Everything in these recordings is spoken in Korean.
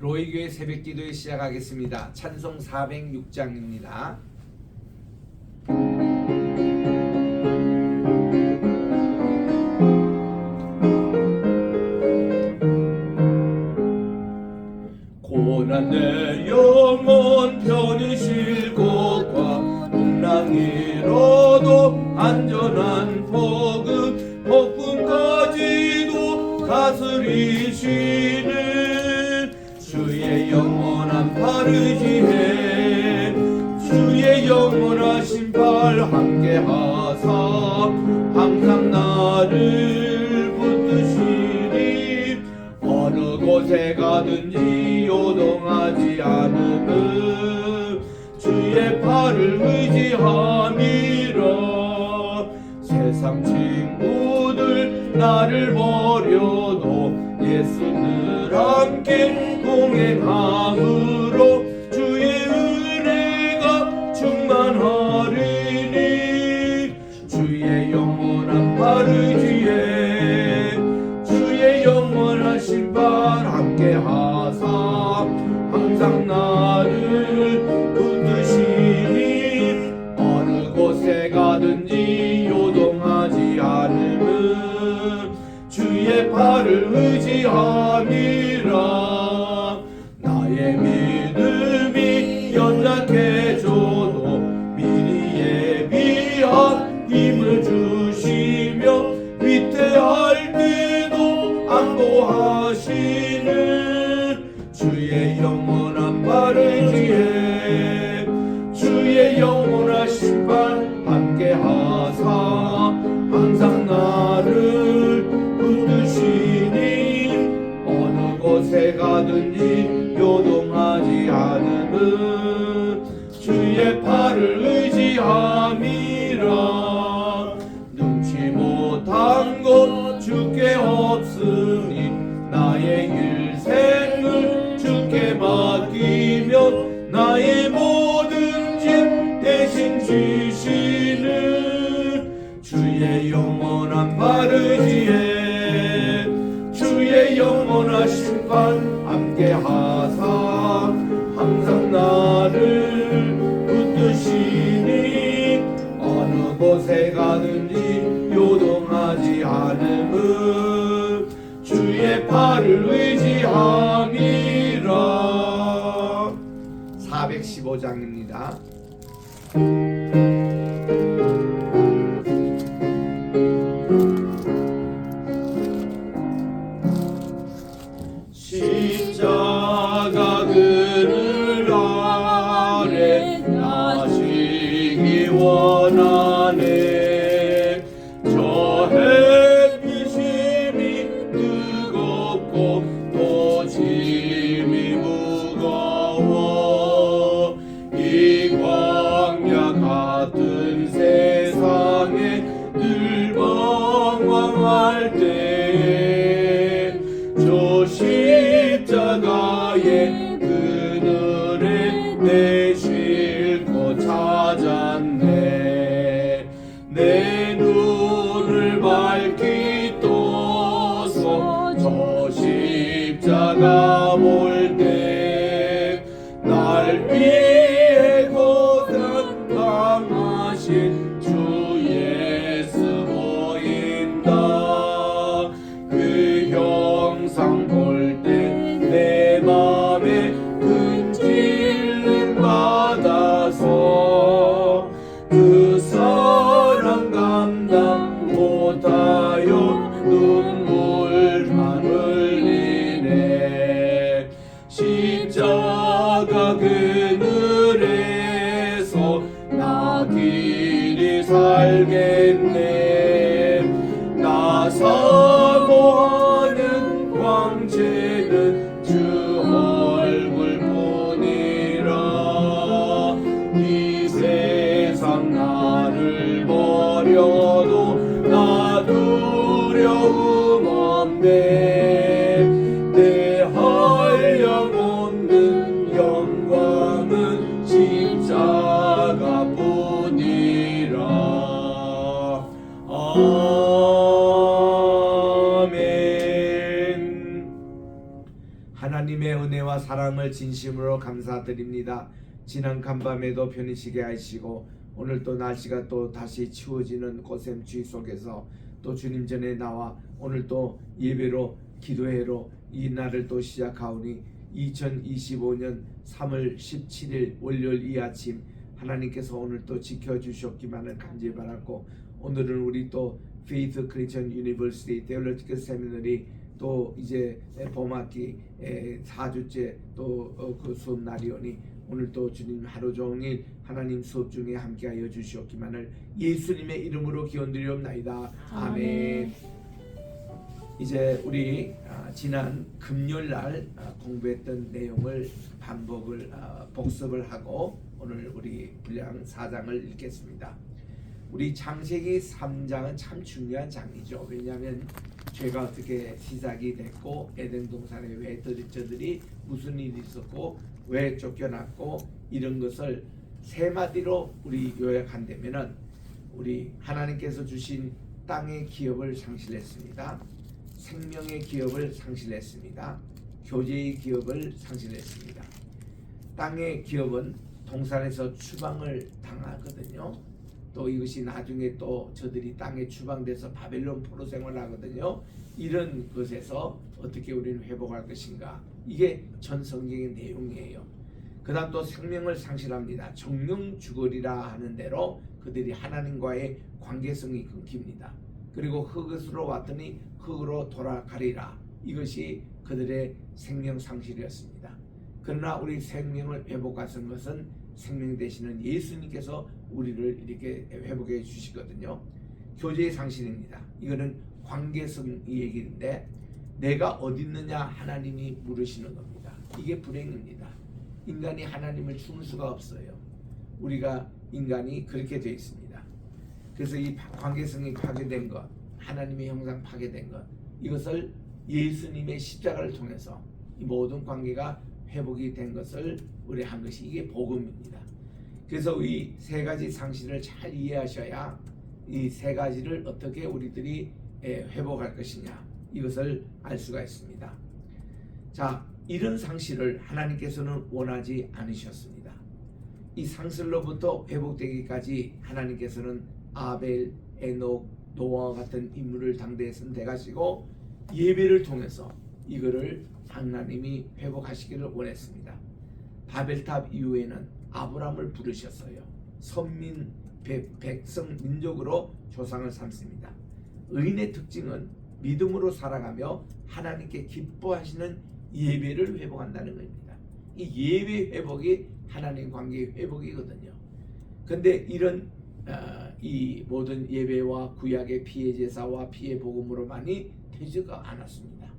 로이교회 새벽기도에 시작하겠습니다. 찬송 406장입니다. 고난 내 영혼 편히 쉴 곳과 풍랑이로도 안전한 폭풍까지도 다스리시는 주의 영원한 팔 의지해 주의 영원하신 팔 함께하사 항상 나를 붙드시니 어느 곳에 가든지 요동하지 않음은 주의 팔을 의지함이라. 세상 친구들 나를 버려도 예수 늘 함께 동행함으로 주의 은혜가 충만하리니 주의 영원한 팔 의지해 주의 영원하신 팔 함께하사 항상 나를 붙드시니 어느 곳에 가든지 요동하지 않음은 주의 팔을 의지함이라. 나의 믿음이 연약해져도 미리 예비한 힘을 주시며 위태할 때도 안보하시는 주의 영원한 팔 의지해 주의 영원하신 팔 함께하사 항상 나를 붙드시니 어느 곳에 가든지 요동하지 않음은 주의 팔을 의지함이라. 능치 못한 것 주께 없으니 나의 일생을 주께 맡기며 나의 모든 짐 대신 지시는 주의 영원한 팔 의지해 주의 영원하신 팔 함께하사 항상 나를 붙드시니 어느 곳에 가든지 요동하지 않음은 주의 팔을 의지함이라. 415장입니다. 십자가 그늘 아래 나시기 원하네. 저 햇빛이 뜨겁고 또 짐이 무거워 이 광야 같은 세상에 늘 방황할 때 저 십자가의 그늘에 내 쉴 곳 찾았네. 내 눈을 밝히 떠서 저 십자가 볼 때 날 위해 고생 당하신 주 예수 보인다. 그 형상 볼 때 내 맘에 큰 찔림 받아서 그 사랑 감당 못하여 눈물만 흘리네. 십자가 그늘에서 나 길이 살겠네. 나 사모하는 광채는 주 얼굴뿐이라. 이 세상 나를 버려도 나 두려움 없네. 내 한량 없는 영광 은혜와 사랑을 진심으로 감사드립니다. 지난 간밤에도 편히 쉬게 하시고 오늘 또 날씨가 또 다시 추워지는 고샘추위 속에서 또 주님 전에 나와 오늘 또 예배로 기도회로 이 날을 또 시작하오니 2025년 3월 17일 월요일 이 아침 하나님께서 오늘 또 지켜주셨기만을 간절히 바랐고, 오늘은 우리 또 Faith Christian University Theological Seminary 또 이제 봄학기 4주째 또 그 수업 날이오니 오늘 또 주님 하루 종일 하나님 수업 중에 함께하여 주시옵기만을 예수님의 이름으로 기원드리옵나이다. 아멘. 이제 우리 지난 금요일날 공부했던 내용을 복습을 하고 오늘 우리 분량 4장을 읽겠습니다. 우리 창세기 3장은 참 중요한 장이죠. 왜냐하면 죄가 어떻게 시작이 됐고 에덴 동산에 왜 저들이 무슨 일이 있었고 왜 쫓겨났고 이런 것을 세 마디로 우리 요약한다면은 우리 하나님께서 주신 땅의 기업을 상실했습니다. 생명의 기업을 상실했습니다. 교제의 기업을 상실했습니다. 땅의 기업은 동산에서 추방을 당하거든요. 또 이것이 나중에 또 저들이 땅에 추방돼서 바벨론 포로 생활하거든요. 이런 것에서 어떻게 우리는 회복할 것인가, 이게 전 성경의 내용이에요. 그 다음 또 생명을 상실합니다. 정령 죽으리라 하는 대로 그들이 하나님과의 관계성이 끊깁니다. 그리고 흙으로 왔더니 흙으로 돌아가리라, 이것이 그들의 생명 상실이었습니다. 그러나 우리 생명을 회복하신 것은 생명 되시는 예수님께서 우리를 이렇게 회복해 주시거든요. 교제의 상실입니다. 이거는 관계성 얘기인데 내가 어디 있느냐 하나님이 물으시는 겁니다. 이게 불행입니다. 인간이 하나님을 죽을 수가 없어요. 우리가 인간이 그렇게 되어 있습니다. 그래서 이 관계성이 파괴된 것, 하나님의 형상 파괴된 것, 이것을 예수님의 십자가를 통해서 이 모든 관계가 회복이 된 것을 우리 한 것이 이게 복음입니다. 그래서 이 세 가지 상실을 잘 이해하셔야 이 세 가지를 어떻게 우리들이 회복할 것이냐, 이것을 알 수가 있습니다. 자, 이런 상실을 하나님께서는 원하지 않으셨습니다. 이 상실로부터 회복되기까지 하나님께서는 아벨, 에녹, 노아와 같은 인물을 당대에 선택하시고 예배를 통해서 이거를 하나님이 회복하시기를 원했습니다. 바벨탑 이후에는 아브라함을 부르셨어요. 선민, 백성, 민족으로 조상을 삼습니다. 의인의 특징은 믿음으로 살아가며 하나님께 기뻐하시는 예배를 회복한다는 겁니다. 이 예배 회복이 하나님 관계 회복이거든요. 근데 이런 이 모든 예배와 구약의 피해 제사와 피해 복음으로만이 되지가 않았습니다.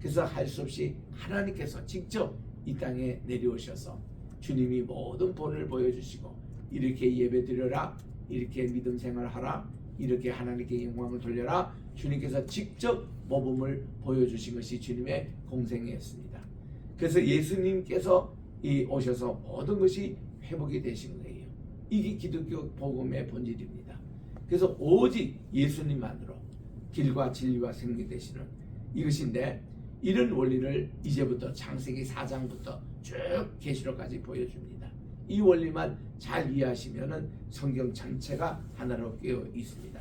그래서 할 수 없이 하나님께서 직접 이 땅에 내려오셔서 주님이 모든 본을 보여주시고 이렇게 예배 드려라, 이렇게 믿음 생활하라, 이렇게 하나님께 영광을 돌려라, 주님께서 직접 모범을 보여주신 것이 주님의 공생애였습니다. 그래서 예수님께서 오셔서 모든 것이 회복이 되신 거예요. 이게 기독교 복음의 본질입니다. 그래서 오직 예수님만으로 길과 진리와 생명이 되시는 이것인데, 이런 원리를 이제부터 창세기 4장부터 쭉 계시록까지 보여줍니다. 이 원리만 잘 이해하시면은 성경 전체가 하나로 깨어 있습니다.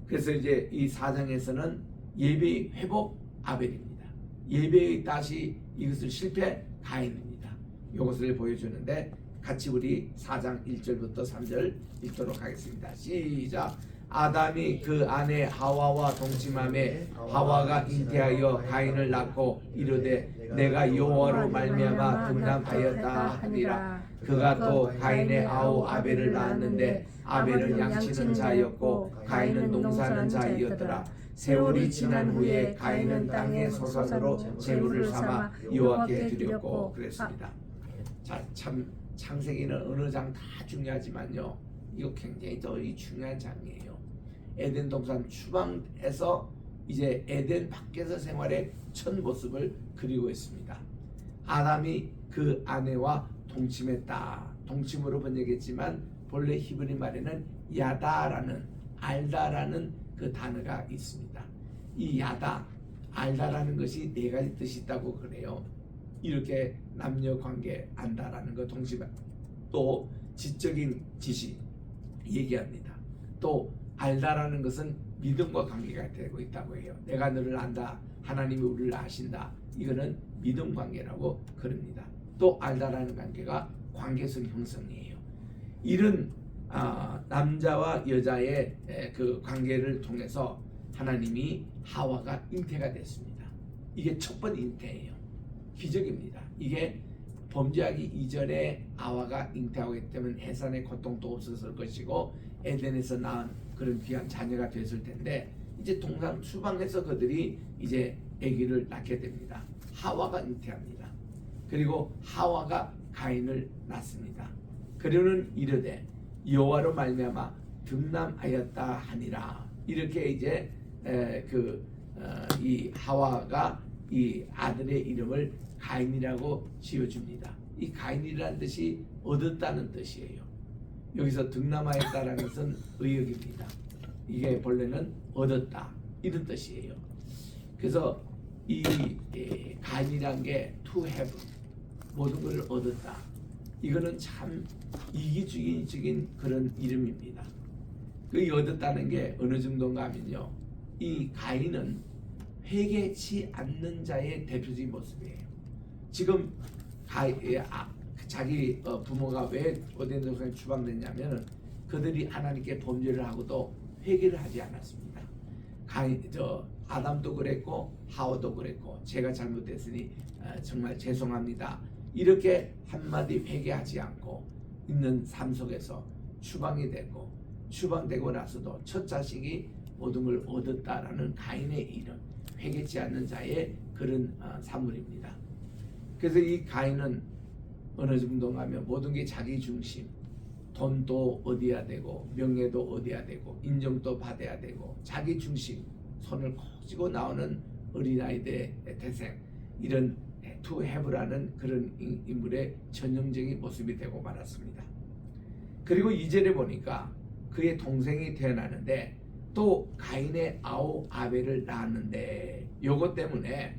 그래서 이제 이 4장에서는 예배의 회복 아벨입니다. 예배의 다시 이것을 실패 가인입니다. 이것을 보여주는데 같이 우리 4장 1절부터 3절 읽도록 하겠습니다. 시작. 아담이 그 아내 하와와 동침함에 하와가 잉태하여 가인을 낳고 이르되 내가 여호와로 말미암아 등남하였다 하니라. 그가 또 가인의 아우 아벨을 낳았는데 아벨은 양치는 자였고 가인은 농사는 자이었더라. 세월이 지난 후에 가인은 땅의 소산으로 제물을 삼아 여호와께 드렸고 그랬습니다. 자, 참 창세기는 어느 장 다 중요하지만요, 이거 굉장히 더 중요한 장이에요. 에덴 동산 추방해서 이제 에덴 밖에서 생활의 첫 모습을 그리고 있습니다. 아담이 그 아내와 동침했다. 동침으로 번역했지만 본래 히브리 말에는 야다라는, 알다라는 그 단어가 있습니다. 이 야다, 알다라는 것이 네 가지 뜻이 있다고 그래요. 이렇게 남녀 관계 안다라는 것 동시에 또 지적인 지식 얘기합니다. 또 알다라는 것은 믿음과 관계가 되고 있다고 해요. 내가 너를 안다. 하나님이 우리를 아신다. 이거는 믿음 관계라고 그럽니다. 또 알다라는 관계가 관계성 형성이에요. 이런 남자와 여자의 그 관계를 통해서 하나님이 하와가 잉태가 됐습니다. 이게 첫 번째 잉태예요. 기적입니다. 이게 범죄하기 이전에 하와가 잉태하기 때문에 해산의 고통도 없었을 것이고 에덴에서 낳은 그런 귀한 자녀가 됐을 텐데 이제 동산 추방해서 그들이 이제 아기를 낳게 됩니다. 하와가 잉태합니다. 그리고 하와가 가인을 낳습니다. 그러는 이르되 여호와로 말미암아 등남하였다 하니라. 이렇게 이제 이 하와가 이 아들의 이름을 가인이라고 지어줍니다. 이 가인이라는 뜻이 얻었다는 뜻이에요. 여기서 등남하였다라는 것은 의역입니다. 이게 본래는 얻었다 이런 뜻이에요. 그래서 이 가인이란 게 to have 모든 것을 얻었다. 이거는 참 이기주의적인 그런 이름입니다. 그 얻었다는 게 어느 정도인가 하면요. 이 가인은 회개치 않는 자의 대표적인 모습이에요. 지금 자기 부모가 왜 고된 동산에 추방됐냐면 그들이 하나님께 범죄를 하고도 회개를 하지 않았습니다. 아담도 그랬고 하와도 그랬고 제가 잘못했으니 정말 죄송합니다. 이렇게 한마디 회개하지 않고 있는 삶 속에서 추방이 되고 추방되고 나서도 첫 자식이 모든 걸 얻었다라는 가인의 이름, 회개치 않는 자의 그런 산물입니다. 그래서 이 가인은 어느 정도가 하면 모든 게 자기 중심, 돈도 얻어야 되고 명예도 얻어야 되고 인정도 받아야 되고 자기 중심, 손을 콕 쥐고 나오는 어린아이들의 태생, 이런 to have라는 그런 인물의 전형적인 모습이 되고 말았습니다. 그리고 2절에 보니까 그의 동생이 태어나는데 또 가인의 아우 아벨을 낳았는데 요것 때문에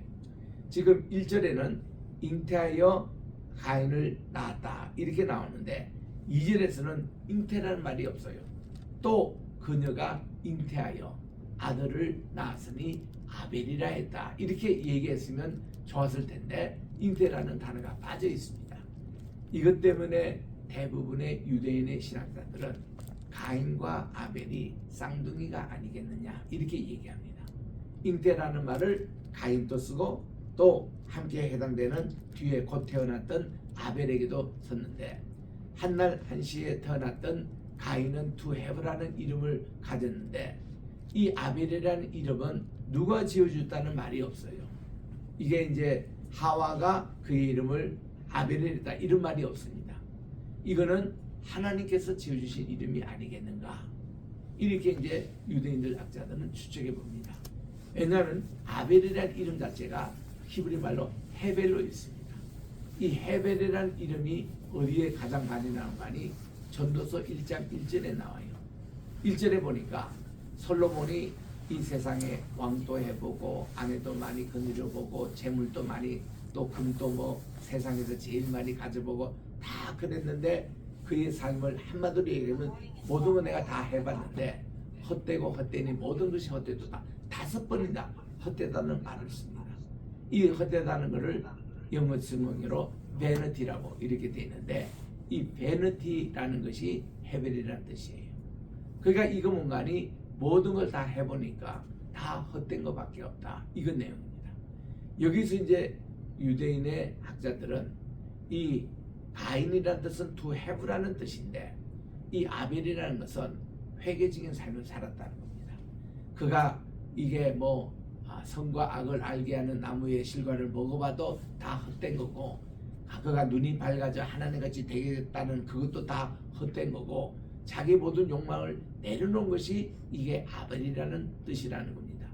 지금 1절에는 잉태하여 가인을 낳았다 이렇게 나오는데 2절에서는 잉태라는 말이 없어요. 또 그녀가 잉태하여 아들을 낳았으니 아벨이라 했다 이렇게 얘기했으면 좋았을 텐데 잉태라는 단어가 빠져 있습니다. 이것 때문에 대부분의 유대인의 신학자들은 가인과 아벨이 쌍둥이가 아니겠느냐 이렇게 얘기합니다. 잉태라는 말을 가인도 쓰고 또 함께 해당되는 뒤에 곧 태어났던 아벨에게도 썼는데 한날 한시에 태어났던 가인은 to have라는 이름을 가졌는데 이 아벨이라는 이름은 누가 지어줬다는 말이 없어요. 이게 이제 하와가 그의 이름을 아벨이다 이런 말이 없습니다. 이거는 하나님께서 지어주신 이름이 아니겠는가 이렇게 이제 유대인들 학자들은 추측해 봅니다. 왜냐하면 아벨이라는 이름 자체가 히브리 말로 헤벨로 있습니다. 이 헤벨이라는 이름이 어디에 가장 많이 나오니 전도서 1장 1절에 나와요. 1절에 보니까 솔로몬이 이 세상에 왕도 해보고 아내도 많이 거느려보고 재물도 많이 또 금도 뭐 세상에서 제일 많이 가져보고 다 그랬는데 그의 삶을 한마디로 얘기하면 모든 거 내가 다 해봤는데 헛되고 헛되니 모든 것이 헛되도다. 5번이나 헛되다는 말을 씁니다. 이 헛되다는 것을 영어 성경으로 베너티라고 이렇게 되어 있는데 이 베너티라는 것이 헤벨이라는 뜻이에요. 그러니까 이거 뭔가니 모든 걸 다 해보니까 다 헛된 것밖에 없다. 이건 내용입니다. 여기서 이제 유대인의 학자들은 이 가인이라는 뜻은 to have라는 뜻인데 이 아벨이라는 것은 회개적인 삶을 살았다는 겁니다. 그가 이게 뭐 선과 악을 알게 하는 나무의 실과를 먹어봐도 다 헛된 거고 그가 눈이 밝아져 하나님같이 되겠다는 그것도 다 헛된 거고 자기 모든 욕망을 내려놓은 것이 이게 아벨이라는 뜻이라는 겁니다.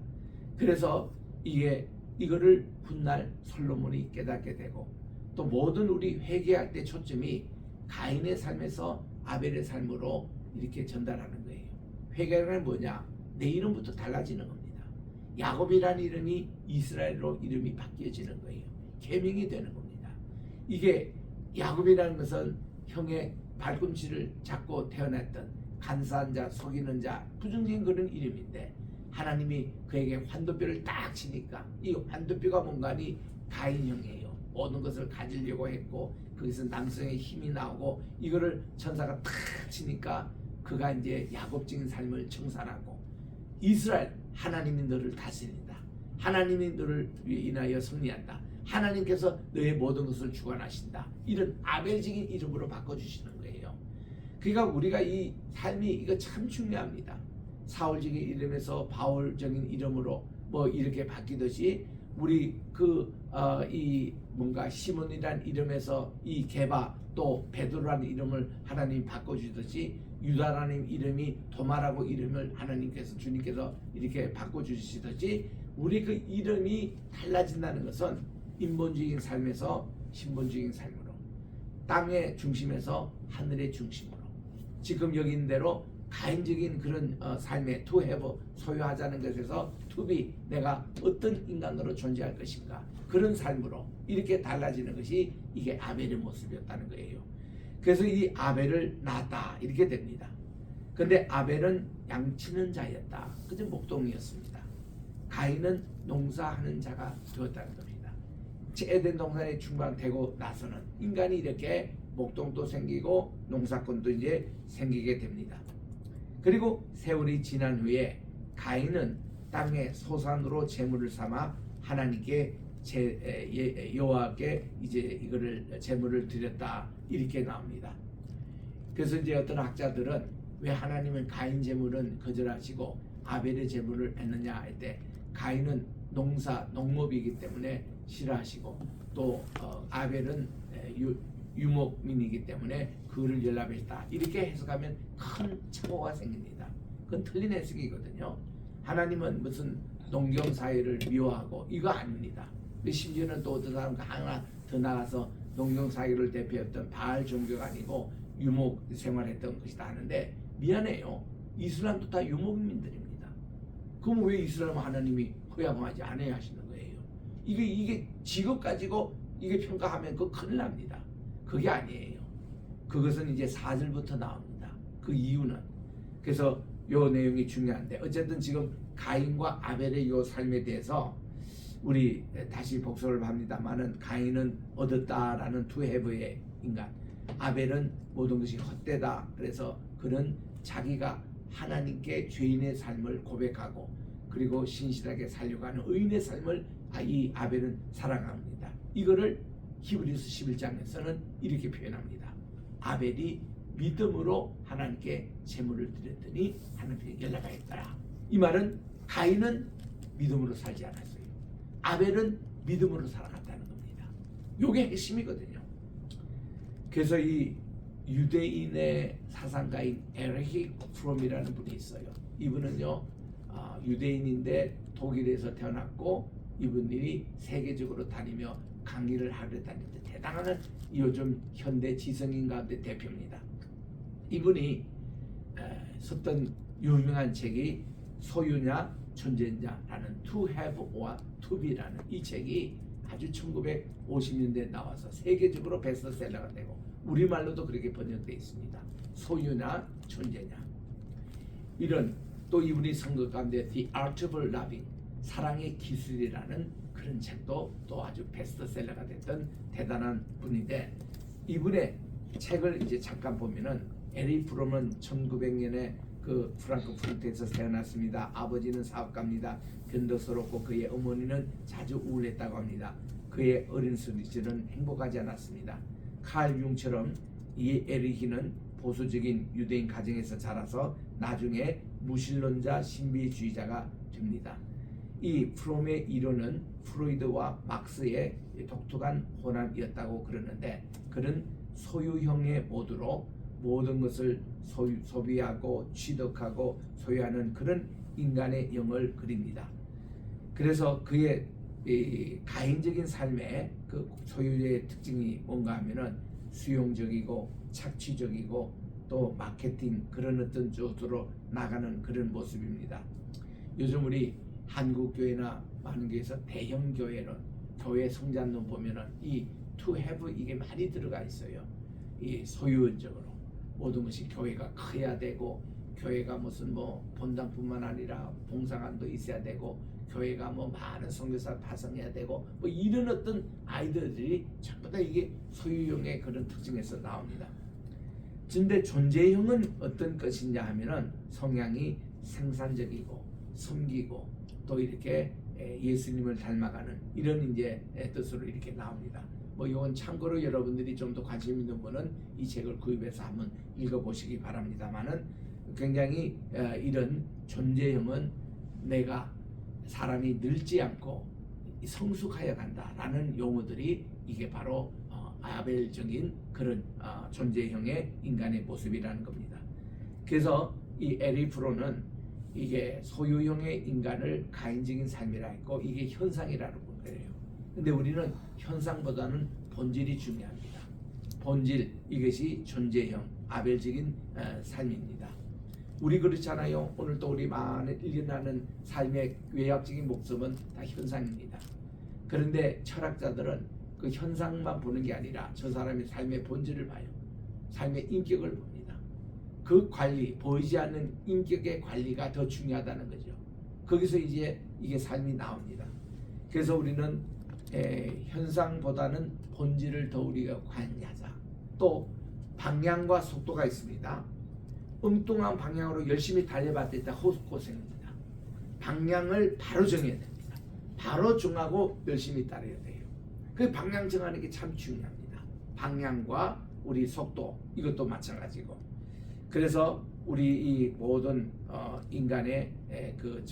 그래서 이거를 훗날 솔로몬이 깨닫게 되고 또 모든 우리 회개할 때 초점이 가인의 삶에서 아벨의 삶으로 이렇게 전달하는 거예요. 회개는 뭐냐? 내 이름부터 달라지는 겁니다. 야곱이라는 이름이 이스라엘로 이름이 바뀌어지는 거예요. 계명이 되는 겁니다. 이게 야곱이라는 것은 형의 발꿈치를 잡고 태어났던 간사한 자, 속이는 자, 부정적인 그런 이름인데 하나님이 그에게 환도뼈를 딱 치니까 이 환도뼈가 뭔가니 가인형이에요. 모든 것을 가지려고 했고 거기서 남성의 힘이 나오고 이거를 천사가 탁 치니까 그가 이제 야곱적인 삶을 청산하고 이스라엘 하나님이 너를 다스린다. 하나님이 너를 인하여 승리한다. 하나님께서 너의 모든 것을 주관하신다. 이런 아벨적인 이름으로 바꿔주시는 거예요. 그러니까 우리가 이 삶이 이거 참 중요합니다. 사울적인 이름에서 바울적인 이름으로 뭐 이렇게 바뀌듯이 우리 이 뭔가 시몬이란 이름에서 이 게바 또 베드로라는 이름을 하나님 바꿔주듯이 유다라는 이름이 도마라고 이름을 하나님께서 주님께서 이렇게 바꿔주시듯이 우리 그 이름이 달라진다는 것은 인본주의적인 삶에서 신본주의적인 삶으로 땅의 중심에서 하늘의 중심으로 지금 여기 있는 대로 가인적인 그런 삶의 to have 소유하자는 것에서 to be 내가 어떤 인간으로 존재할 것인가 그런 삶으로 이렇게 달라지는 것이 이게 아벨의 모습이었다는 거예요. 그래서 이 아벨을 낳았다 이렇게 됩니다. 근데 아벨은 양치는 자였다. 그저 목동이었습니다. 가인은 농사하는 자가 되었다는 겁니다. 에덴 동산에 충만되고 나서는 인간이 이렇게 목동도 생기고 농사꾼도 이제 생기게 됩니다. 그리고 세월이 지난 후에 가인은 땅의 소산으로 제물을 삼아 하나님께 여호와께 이제 이거를 제물을 드렸다 이렇게 나옵니다. 그래서 이제 어떤 학자들은 왜 하나님은 가인 제물은 거절하시고 아벨의 제물을 했느냐 할 때 가인은 농업이기 때문에 싫어하시고 또 아벨은 유목민이기 때문에 그를 연락했다 이렇게 해석하면 큰 착오가 생깁니다. 그건 틀린 해석이거든요. 하나님은 무슨 농경 사회를 미워하고 이거 아닙니다. 심지어는 또 어떤 사람 하나 더 나가서 농경 사회를 대표했던 바알 종교가 아니고 유목 생활했던 것이다 하는데 미안해요. 이슬람도 다 유목민들입니다. 그럼 왜 이슬람 하나님이 허용하지 않아야 하시는 거예요? 이게 직업 가지고 이게 평가하면 그 큰일 납니다. 그게 아니에요. 그것은 이제 4절부터 나옵니다. 그 이유는 그래서 요 내용이 중요한데 어쨌든 지금 가인과 아벨의 요 삶에 대해서 우리 다시 복습을 합니다만은 가인은 얻었다라는 to have의 인간, 아벨은 모든 것이 헛되다. 그래서 그는 자기가 하나님께 죄인의 삶을 고백하고 그리고 신실하게 살려고 하는 의인의 삶을 이 아벨은 살아갑니다. 이거를 히브리서 11장에서는 이렇게 표현합니다. 아벨이 믿음으로 하나님께 제물을 드렸더니 하나님께 연락하였더라. 이 말은 가인은 믿음으로 살지 않았어요. 아벨은 믿음으로 살아갔다는 겁니다. 이게 핵심이거든요. 그래서 이 유대인의 사상가인 에르히 프롬이라는 분이 있어요. 이분은요 유대인인데 독일에서 태어났고 이분들이 세계적으로 다니며 강의를 하러 다니는데 대단한 요즘 현대 지성인 가운데 대표입니다. 이분이 썼던 유명한 책이 소유냐 존재냐라는 To Have와 To Be라는 이 책이 아주 1950년대에 나와서 세계적으로 베스트셀러가 되고 우리말로도 그렇게 번역되어 있습니다. 소유냐 존재냐 이런 또 이분이 쓴 것 가운데 The Art of Loving 사랑의 기술이라는 그런 책도 또 아주 베스트셀러가 됐던 대단한 분인데 이분의 책을 이제 잠깐 보면은 에리 프롬은 1900년에 그 프랑크푸르트에서 태어났습니다. 아버지는 사업가입니다. 변덕스럽고 그의 어머니는 자주 우울했다고 합니다. 그의 어린 시절은 행복하지 않았습니다. 칼 융처럼 이 에리히는 보수적인 유대인 가정에서 자라서 나중에 무신론자 신비주의자가 됩니다. 이 프롬의 이론은 프로이드와 막스의 독특한 혼합이었다고 그러는데 그는 소유형의 모드로 모든 것을 소비하고 취득하고 소유하는 그런 인간의 영을 그립니다. 그래서 그의 가인적인 삶의 그 소유의 특징이 뭔가 하면은 수용적이고 착취적이고 또 마케팅 그런 어떤 쪽으로 나가는 그런 모습입니다. 요즘 우리 한국 교회나 많은 교회에서 대형 교회는 교회 성장론 보면은 이 to have 이게 많이 들어가 있어요. 이 소유원적으로 모든 것이 교회가 커야 되고, 교회가 무슨 뭐 본당뿐만 아니라 봉사관도 있어야 되고, 교회가 뭐 많은 선교사 파송해야 되고, 뭐 이런 어떤 아이디어들이 전부 다 이게 소유형의 그런 특징에서 나옵니다. 근데 존재형은 어떤 것이냐 하면은 성향이 생산적이고 섬기고 또 이렇게 예수님을 닮아가는 이런 이제 뜻으로 이렇게 나옵니다. 뭐 이건 참고로 여러분들이 좀 더 관심 있는 분은 이 책을 구입해서 한번 읽어보시기 바랍니다만은, 굉장히 이런 존재형은 내가 사람이 늙지 않고 성숙하여 간다라는 용어들이 이게 바로 아벨적인 그런 존재형의 인간의 모습이라는 겁니다. 그래서 이 에리 프로는 이게 소유형의 인간을 가인적인 삶이라 했고, 이게 현상이라는 거예요. 근데 우리는 현상보다는 본질이 중요합니다. 본질, 이것이 존재형 아벨적인 삶입니다. 우리 그렇잖아요. 오늘 또 우리 많은 일어나는 삶의 외형적인 모습은 다 현상입니다. 그런데 철학자들은 그 현상만 보는 게 아니라 저 사람의 삶의 본질을 봐요. 삶의 인격을 봅니다. 그 관리, 보이지 않는 인격의 관리가 더 중요하다는 거죠. 거기서 이제 이게 삶이 나옵니다. 그래서 우리는 현상보다는 본질을 더 우리가 관리하자. 또 방향과 속도가 있습니다. 엉뚱한 방향으로 열심히 달려봤을 때 헛고생입니다. 방향을 바로 정해야 됩니다. 바로 정하고 열심히 따라야 돼요. 그 방향 정하는 게 참 중요합니다. 방향과 우리 속도, 이것도 마찬가지고. 그래서 우리 이 모든 인간의 그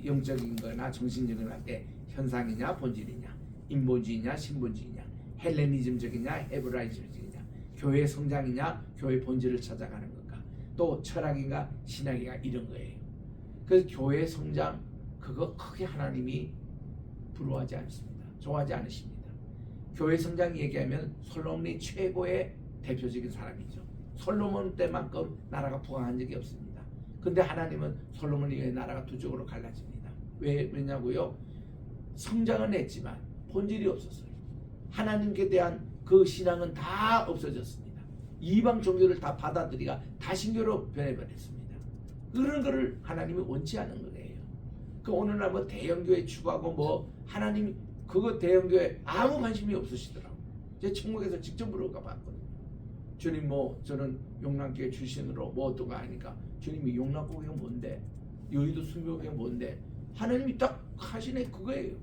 영적인 거나 정신적인 할 때 현상이냐 본질이냐, 인본주의냐 신본주의냐, 헬레니즘적이냐 헤브라이즘적이냐, 교회 성장이냐 교회 본질을 찾아가는 건가, 또 철학인가 신학인가, 이런 거예요. 그래서 교회 성장 그거 크게 하나님이 부러워하지 않습니다. 좋아하지 않으십니다. 교회 성장 얘기하면 솔로몬이 최고의 대표적인 사람이죠. 솔로몬 때만큼 나라가 부강한 적이 없습니다. 근데 하나님은 솔로몬이 나라가 두 쪽으로 갈라집니다. 왜냐고요? 성장은 했지만 본질이 없었어요. 하나님께 대한 그 신앙은 다 없어졌습니다. 이방 종교를 다 받아들이가 다신교로 변해버렸습니다. 그런 거를 하나님이 원치 않은 거예요. 그 오늘날 뭐 대형교회 추구하고 뭐 하나님 그거 대형교회 아무 관심이 없으시더라고요. 제 천국에서 직접 물어가 봤거든요. 주님 뭐 저는 용남교회 출신으로 뭐 어떤 거 아니까, 주님이 용남교회 뭔데, 여의도 순교교회 뭔데, 하나님이 딱 하시네 그거예요.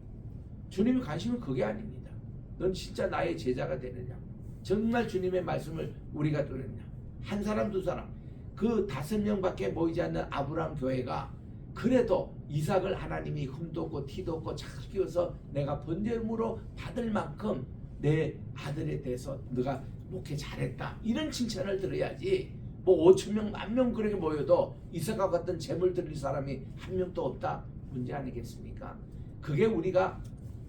주님의 관심은 그게 아닙니다. 넌 진짜 나의 제자가 되느냐, 정말 주님의 말씀을 우리가 들었냐, 한 사람 두 사람 그 5명밖에 모이지 않는 아브라함 교회가 그래도 이삭을 하나님이 흠도 없고 티도 없고 잘 키워서 내가 번제물로 받을 만큼 내 아들에 대해서 너가 목회 잘했다, 이런 칭찬을 들어야지. 뭐 5,000명 10,000명 그렇게 모여도 이삭과 같은 재물 드릴 사람이 한 명도 없다, 문제 아니겠습니까? 그게 우리가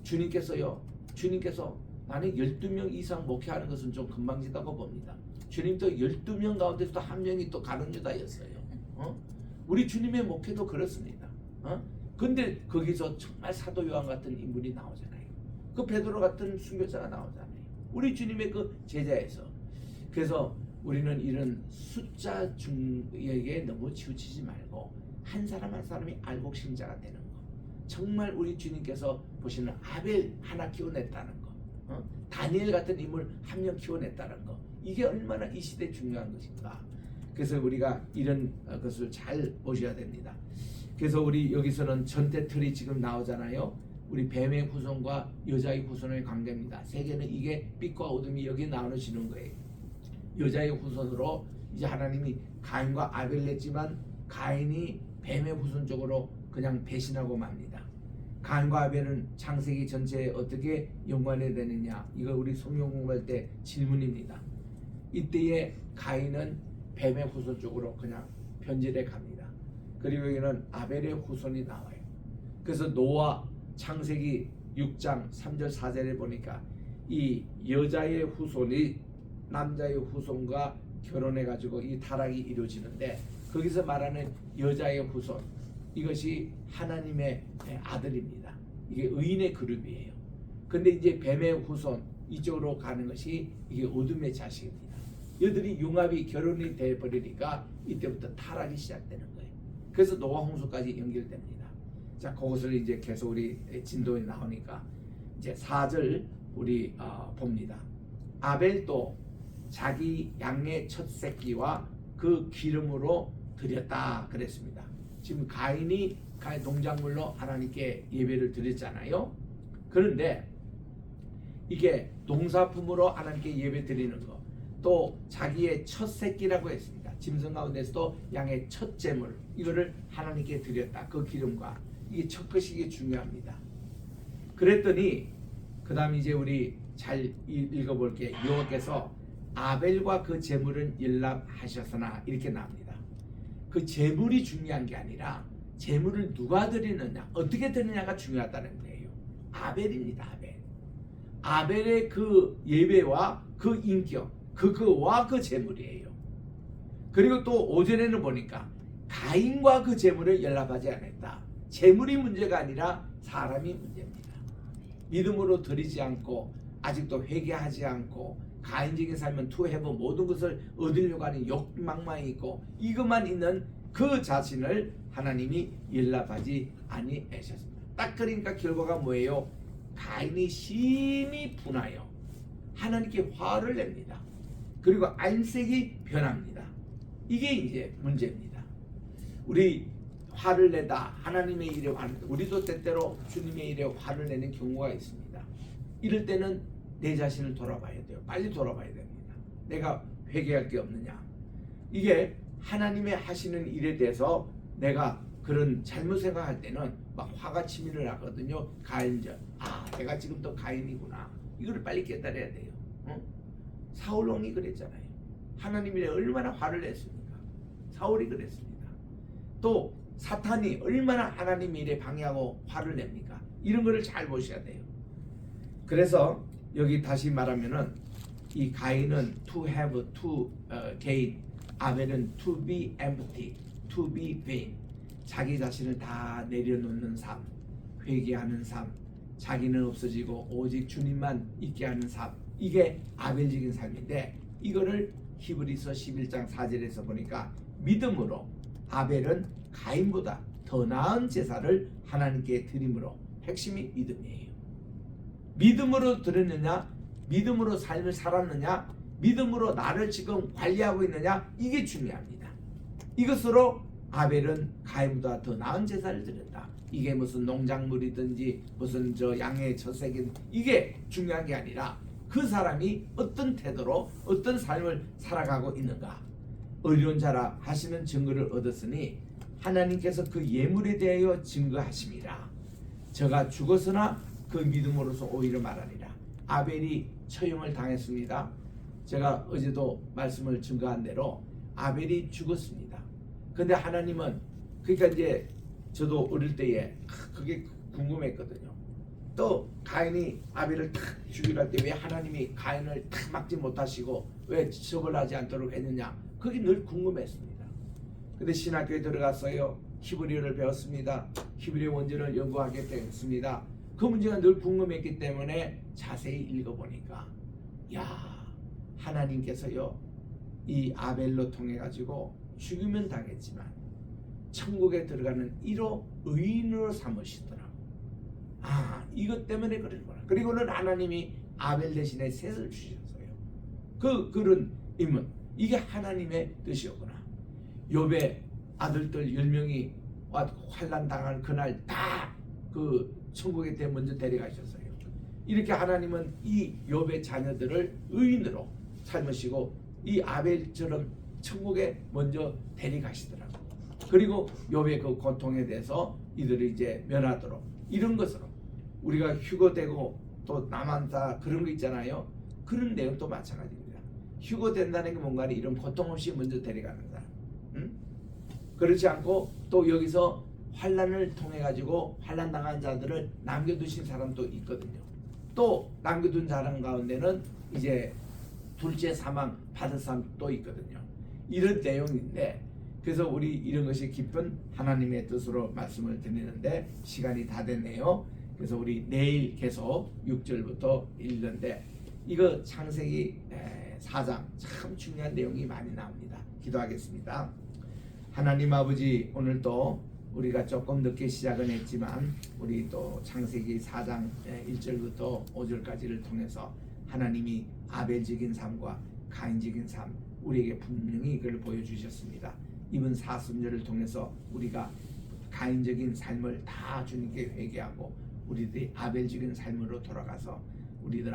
주님께서 만약 12명 이상 목회하는 것은 좀 금방지다고 봅니다. 주님도 12명 가운데서도 한 명이 또 가룟 유다였어요. 우리 주님의 목회도 그렇습니다. 근데 거기서 정말 사도 요한 같은 인물이 나오잖아요. 그 베드로 같은 순교자가 나오잖아요. 우리 주님의 그 제자에서. 그래서 우리는 이런 숫자 중에게 너무 치우치지 말고 한 사람 한 사람이 알곡 신자가 되는 거. 정말 우리 주님께서 보시는 아벨 하나 키워냈다는 거, 다니엘 같은 인물 한 명 키워냈다는 거, 이게 얼마나 이 시대에 중요한 것인가. 그래서 우리가 이런 것을 잘 보셔야 됩니다. 그래서 우리 여기서는 전태틀이 지금 나오잖아요. 우리 뱀의 후손과 여자의 후손의 관계입니다. 세계는 이게 빛과 어둠이 여기 나누시는 거예요. 여자의 후손으로 이제 하나님이 가인과 아벨 냈지만 가인이 뱀의 후손 쪽으로 그냥 배신하고 맙니다. 가인과 아벨은 창세기 전체에 어떻게 연관이 되느냐, 이거 우리 성경 공부할 때 질문입니다. 이때에 가인은 뱀의 후손 쪽으로 그냥 변질해 갑니다. 그리고 여기는 아벨의 후손이 나와요. 그래서 노아 창세기 6장 3절 4절에 보니까 이 여자의 후손이 남자의 후손과 결혼해 가지고 이 타락이 이루어지는데, 거기서 말하는 여자의 후손, 이것이 하나님의 아들입니다. 이게 의인의 그룹이에요. 근데 이제 뱀의 후손, 이쪽으로 가는 것이 이게 어둠의 자식입니다. 여들이 융합이 결혼이 돼 버리니까 이때부터 타락이 시작되는 거예요. 그래서 노아 홍수까지 연결됩니다. 자, 그것을 이제 계속 우리 진도에 나오니까 이제 4절 우리 봅니다. 아벨도 자기 양의 첫 새끼와 그 기름으로 드렸다 그랬습니다. 지금 가인이 농작물로 하나님께 예배를 드렸잖아요. 그런데 이게 농사품으로 하나님께 예배 드리는 거, 또 자기의 첫 새끼라고 했습니다. 짐승 가운데서도 양의 첫 제물, 이거를 하나님께 드렸다. 그 기름과 이게 첫 것이 이게 중요합니다. 그랬더니 그 다음 이제 우리 잘 읽어볼게. 여호와께서 아벨과 그 제물은 연락하셨으나 이렇게 나옵니다. 그 제물이 중요한 게 아니라 제물을 누가 드리느냐, 어떻게 드리느냐가 중요하다는 거예요. 아벨입니다. 아벨의 그 예배와 그 인격, 그거와 그 제물이에요. 그리고 또 오전에는 보니까 가인과 그 제물을 연락하지 않았다. 제물이 문제가 아니라 사람이 문제입니다. 믿음으로 드리지 않고 아직도 회개하지 않고 가인적인 삶은 투해보 모든 것을 얻으려고 하는 욕망만 있고 이것만 있는 그 자신을 하나님이 연락하지 아니하셨습니다. 딱 그러니까 결과가 뭐예요? 가인이 심히 분하여 하나님께 화를 냅니다. 그리고 안색이 변합니다. 이게 이제 문제입니다. 우리 화를 내다 하나님의 일에 우리도 때때로 주님의 일에 화를 내는 경우가 있습니다. 이럴 때는 내 자신을 돌아봐야 돼요. 빨리 돌아봐야 됩니다. 내가 회개할 게 없느냐. 이게 하나님의 하시는 일에 대해서 내가 그런 잘못 생각할 때는 막 화가 치밀을 하거든요. 가인전. 내가 지금 또 가인이구나. 이거를 빨리 깨달아야 돼요. 사울 왕이 그랬잖아요. 하나님이 얼마나 화를 냈습니까? 사울이 그랬습니다. 또 사탄이 얼마나 하나님 일에 방해하고 화를 냅니까? 이런 거를 잘 보셔야 돼요. 그래서 여기 다시 말하면은 이 가인은 to have to gain, 아벨은 to be empty, to be vain. 자기 자신을 다 내려놓는 삶, 회개하는 삶, 자기는 없어지고 오직 주님만 있게 하는 삶. 이게 아벨적인 삶인데 이거를 히브리서 11장 4절에서 보니까 믿음으로 아벨은 가인보다 더 나은 제사를 하나님께 드림으로, 핵심이 믿음이에요. 믿음으로 드렸느냐, 믿음으로 삶을 살았느냐, 믿음으로 나를 지금 관리하고 있느냐, 이게 중요합니다. 이것으로 아벨은 가인보다 더 나은 제사를 드렸다. 이게 무슨 농작물이든지 무슨 양의 젖새긴 이게 중요한 게 아니라 그 사람이 어떤 태도로 어떤 삶을 살아가고 있는가. 의로운 자라 하시는 증거를 얻었으니 하나님께서 그 예물에 대하여 증거하심이라. 저가 죽었으나 그 믿음으로서 오히려 말하리라. 아벨이 처형을 당했습니다. 제가 어제도 말씀을 증거한 대로 아벨이 죽었습니다. 근데 하나님은, 그러니까 이제 저도 어릴 때에 그게 궁금했거든요. 또 가인이 아벨을 탁 죽이려 할 때 왜 하나님이 가인을 탁 막지 못하시고 왜 처벌하지 않도록 했느냐, 그게 늘 궁금했습니다. 근데 신학교에 들어갔어요. 히브리어를 배웠습니다. 히브리어 원전을 연구하게 됐습니다. 그 문제가 늘 궁금했기 때문에 자세히 읽어보니까 하나님께서요 이 아벨로 통해 가지고 죽이면 당했지만 천국에 들어가는 1호 의인으로 삼으시더라고. 이것 때문에 그러는구나. 그리고는 하나님이 아벨 대신에 셋을 주셨어요. 그런 인문, 이게 하나님의 뜻이었구나. 욥의 아들들 10명이 환난 당한 그날 다 그 천국에 먼저 데려가셨어요. 이렇게 하나님은 이 욥의 자녀들을 의인으로 삶으시고 이 아벨처럼 천국에 먼저 데려가시더라고. 그리고 욥의 그 고통에 대해서 이들을 이제 면하도록, 이런 것으로 우리가 휴거되고 또 남한다 그런 거 있잖아요. 그런 내용도 마찬가지입니다. 휴거된다는 게 뭔가 이런 고통 없이 먼저 데려가는 사람. 그렇지 않고 또 여기서 환난을 통해 가지고 환난 당한 자들을 남겨두신 사람도 있거든요. 또 남겨둔 사람 가운데는 이제 둘째 사망 받은 사람도 있거든요. 이런 내용인데, 그래서 우리 이런 것이 깊은 하나님의 뜻으로 말씀을 드리는데 시간이 다 됐네요. 그래서 우리 내일 계속 6절부터 읽는데 이거 창세기 4장 참 중요한 내용이 많이 나옵니다. 기도하겠습니다. 하나님 아버지, 오늘 또 우리가 조금 늦게 시작은 했지만 우리 또 창세기 4장 1절부터 5절까지를 통해서 하나님이 아벨적인 삶과 가인적인 삶, 우리에게 분명히 이걸 보여주셨습니다. 이번 사순절을 통해서 우리가 가인적인 삶을 다 주님께 회개하고 우리들이 아벨적인 삶으로 돌아가서 우리들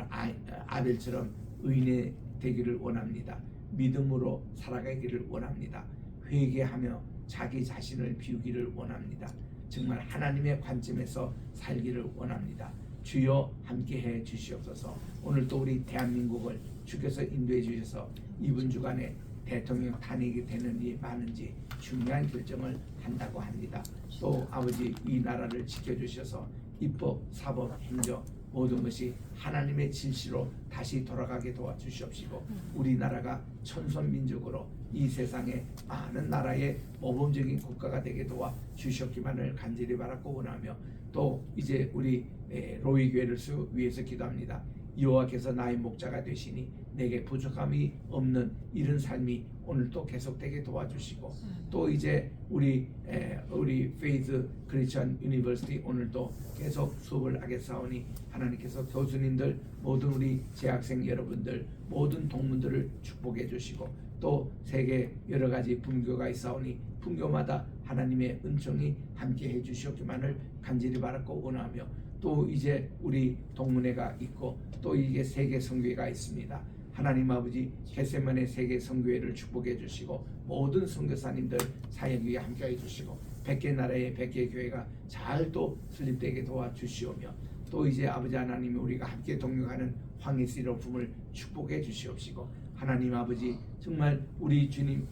아벨처럼 의인이 되기를 원합니다. 믿음으로 살아가기를 원합니다. 회개하며 자기 자신을 비우기를 원합니다. 정말 하나님의 관점에서 살기를 원합니다. 주여 함께해 주시옵소서. 오늘 또 우리 대한민국을 주께서 인도해 주셔서 이번 주간에 대통령 탄핵이 되는 일이 많은지 중요한 결정을 한다고 합니다. 또 아버지, 이 나라를 지켜주셔서 입법, 사법, 행정 모든 것이 하나님의 질시로 다시 돌아가게 도와주시옵시고 우리나라가 천선민족으로 이 세상에 많은 나라의 모범적인 국가가 되게 도와주셨기만을 간절히 바라고 원하며 또 이제 우리 로이 교회를 위해서 기도합니다. 여호와께서 나의 목자가 되시니 내게 부족함이 없는 이런 삶이 오늘 또 계속되게 도와주시고 또 이제 우리 페이즈 크리스천 유니버시티 오늘도 계속 수업을 하겠사오니 하나님께서 교수님들 모든 우리 재학생 여러분들 모든 동문들을 축복해 주시고 또 세계 여러 가지 분교가 있사오니 분교마다 하나님의 은총이 함께 해 주시옵기만을 간절히 바라고 원하며 또 이제 우리 동문회가 있고 또 이게 세계 선교회가 있습니다. 하나님 아버지, 겟세마네 세계 선교회를 축복해 주시고 모든 선교사님들 사역 위에 함께해 주시고 100개 나라의 100개 교회가 잘 또 설립되게 도와주시오며 또 이제 아버지 하나님이 우리가 함께 동역하는 황해시 로품을 축복해 주시옵시고 하나님 아버지, 정말 우리 주님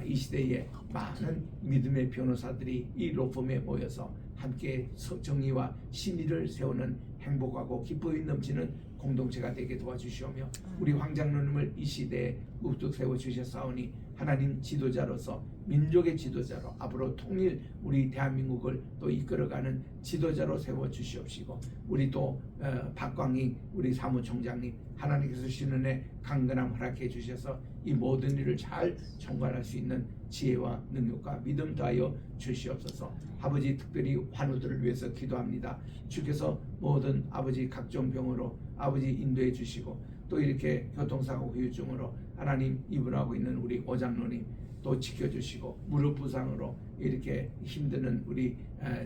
이 시대에 많은 믿음의 변호사들이 이 로펌에 모여서 함께 정의와 신의를 세우는 행복하고 기쁨이 넘치는 공동체가 되게 도와주시오며 우리 황장로님을 이 시대에 우뚝 세워주셨사오니 하나님 지도자로서 민족의 지도자로 앞으로 통일 우리 대한민국을 또 이끌어가는 지도자로 세워주시옵시고 우리 또 박광희 우리 사무총장님 하나님께서 주시는 은혜 강건함 허락해 주셔서 이 모든 일을 잘 총괄할 수 있는 지혜와 능력과 믿음 더하여 주시옵소서. 아버지, 특별히 환우들을 위해서 기도합니다. 주께서 모든 아버지 각종 병으로 아버지 인도해 주시고 또 이렇게 교통사고 후유증으로 하나님 입원하고 있는 우리 오장로님 또 지켜주시고 무릎 부상으로 이렇게 힘드는 우리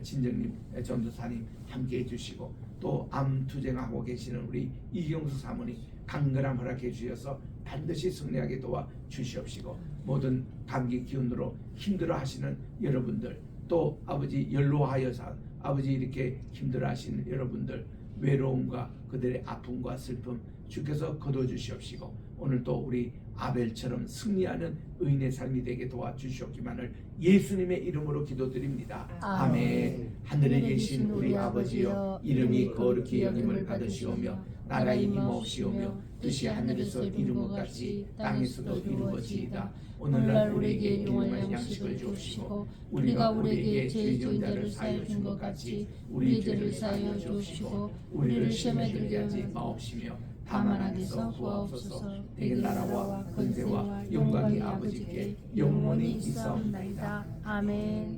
진정님 전도사님 함께 해주시고 또 암 투쟁하고 계시는 우리 이경수 사모님 강건함 허락해 주셔서 반드시 승리하게 도와주시옵시고 모든 감기 기운으로 힘들어 하시는 여러분들 또 아버지 연로하여서 아버지 이렇게 힘들어 하시는 여러분들 외로움과 그들의 아픔과 슬픔 주께서 거둬주시옵시고 오늘 또 우리 아벨처럼 승리하는 의인의 삶이 되게 도와주시옵기만을 예수님의 이름으로 기도드립니다. 아멘. 하늘에 계신 우리 아버지여, 이름이 거룩히 여김을 받으시오며 나라의 힘없시오며 뜻이 하늘에서 이룬 것 같이 땅에서도 이루어지이다. 오늘날 우리에게 일용할 양식을 주옵시고 우리가 우리에게 죄 지은 자를 사하여 준 것 같이 우리 죄를 사하여 주옵시고 우리를 시험에 들게 하지 마옵시며 다만 악에서 구하옵소서. 내게 나라와 권세와 영광이 아버지께 영원히 있사옵나이다. 아멘.